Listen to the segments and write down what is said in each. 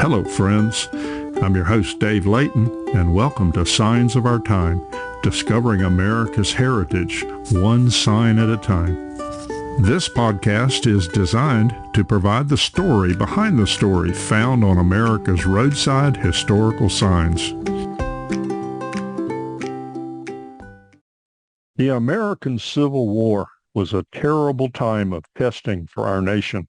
Hello, friends. I'm your host, Dave Layton, and welcome to Signs of Our Time, discovering America's heritage, one sign at a time. This podcast is designed to provide the story behind the story found on America's roadside historical signs. The American Civil War was a terrible time of testing for our nation.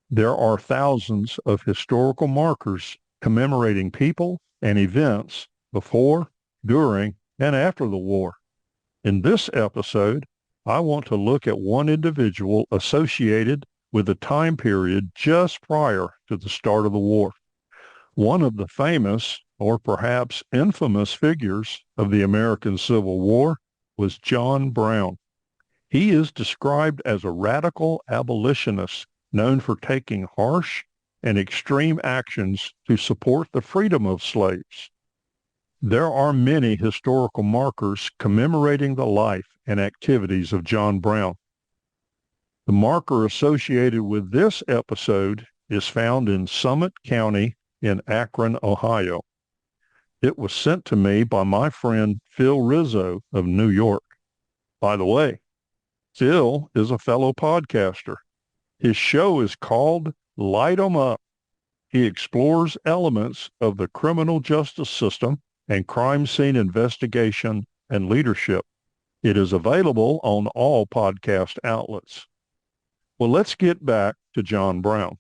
There are thousands of historical markers commemorating people and events before, during, and after the war. In this episode, I want to look at one individual associated with a time period just prior to the start of the war. One of the famous, or perhaps infamous figures of the American Civil War was John Brown. He is described as a radical abolitionist known for taking harsh and extreme actions to support the freedom of slaves. There are many historical markers commemorating the life and activities of John Brown. The marker associated with this episode is found in Summit County in Akron, Ohio. It was sent to me by my friend Phil Rizzo of New York. By the way, Phil is a fellow podcaster. His show is called Light 'em Up. He explores elements of the criminal justice system and crime scene investigation and leadership. It is available on all podcast outlets. Well, let's get back to John Brown.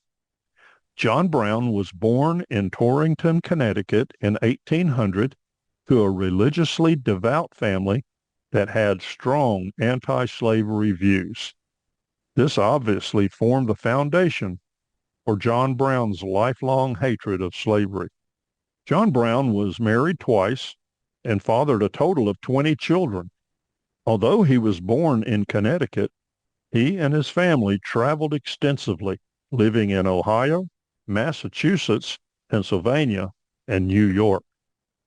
John Brown was born in Torrington, Connecticut in 1800 to a religiously devout family that had strong anti-slavery views. This obviously formed the foundation for John Brown's lifelong hatred of slavery. John Brown was married twice and fathered a total of 20 children. Although he was born in Connecticut, he and his family traveled extensively, living in Ohio, Massachusetts, Pennsylvania, and New York.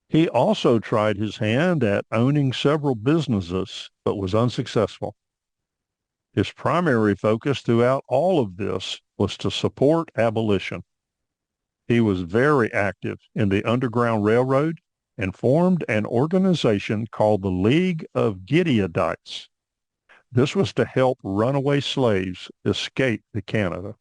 He also tried his hand at owning several businesses, but was unsuccessful. His primary focus throughout all of this was to support abolition. He was very active in the Underground Railroad and formed an organization called the League of Gideonites. This was to help runaway slaves escape to Canada.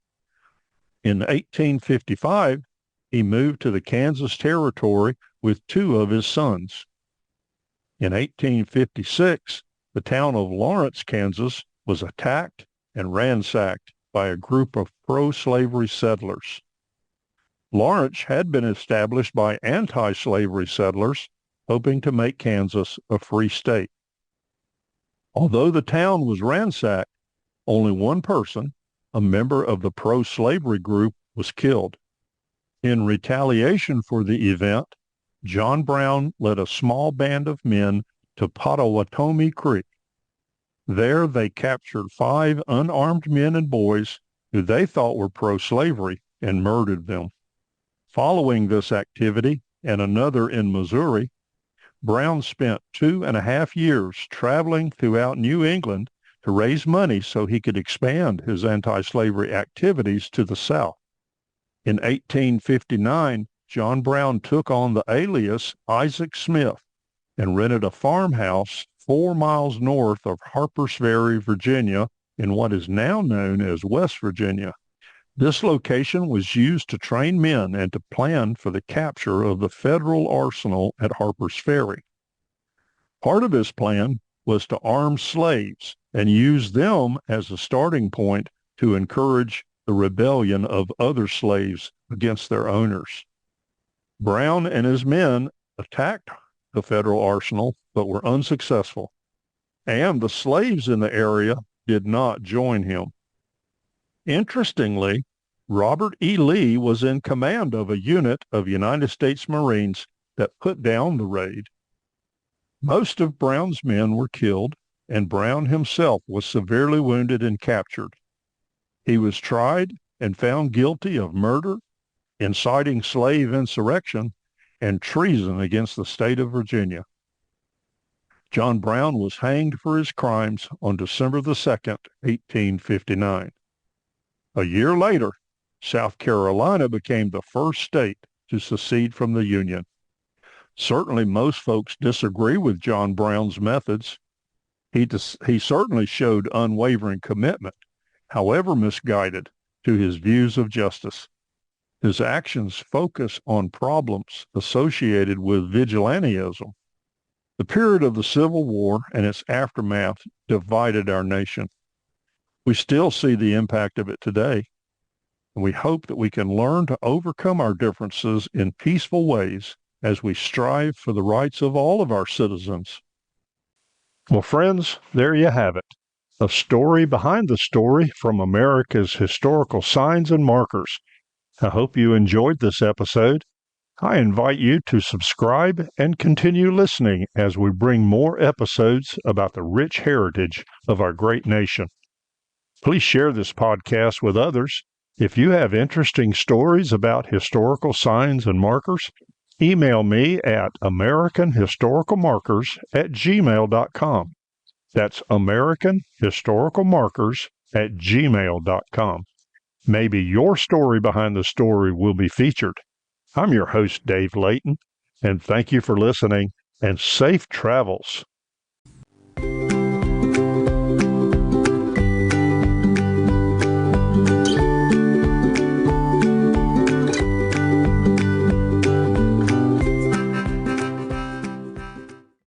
In 1855, he moved to the Kansas Territory with two of his sons. In 1856, the town of Lawrence, Kansas, was attacked and ransacked by a group of pro-slavery settlers. Lawrence had been established by anti-slavery settlers, hoping to make Kansas a free state. Although the town was ransacked, only one person, a member of the pro-slavery group, was killed. In retaliation for the event, John Brown led a small band of men to Pottawatomie Creek. There they captured 5 unarmed men and boys who they thought were pro-slavery and murdered them. Following this activity and another in Missouri, Brown spent 2.5 years traveling throughout New England to raise money so he could expand his anti-slavery activities to the South. In 1859, John Brown took on the alias Isaac Smith and rented a farmhouse 4 miles north of Harpers Ferry, Virginia, in what is now known as West Virginia. This location was used to train men and to plan for the capture of the federal arsenal at Harpers Ferry. Part of his plan was to arm slaves and use them as a starting point to encourage the rebellion of other slaves against their owners. Brown and his men attacked the federal arsenal, but were unsuccessful, and the slaves in the area did not join him. Interestingly, Robert E. Lee was in command of a unit of United States Marines that put down the raid. Most of Brown's men were killed, and Brown himself was severely wounded and captured. He was tried and found guilty of murder, inciting slave insurrection, and treason against the state of Virginia. John Brown was hanged for his crimes on December the 2nd, 1859. A year later, South Carolina became the first state to secede from the Union. Certainly, most folks disagree with John Brown's methods. He certainly showed unwavering commitment, however misguided, to his views of justice. His actions focus on problems associated with vigilantism. The period of the Civil War and its aftermath divided our nation. We still see the impact of it today, and we hope that we can learn to overcome our differences in peaceful ways as we strive for the rights of all of our citizens. Well, friends, there you have it. A story behind the story from America's historical signs and markers. I hope you enjoyed this episode. I invite you to subscribe and continue listening as we bring more episodes about the rich heritage of our great nation. Please share this podcast with others. If you have interesting stories about historical signs and markers, email me at americanhistoricalmarkers@gmail.com. That's americanhistoricalmarkers@gmail.com. Maybe your story behind the story will be featured. I'm your host, Dave Layton, and thank you for listening, and safe travels.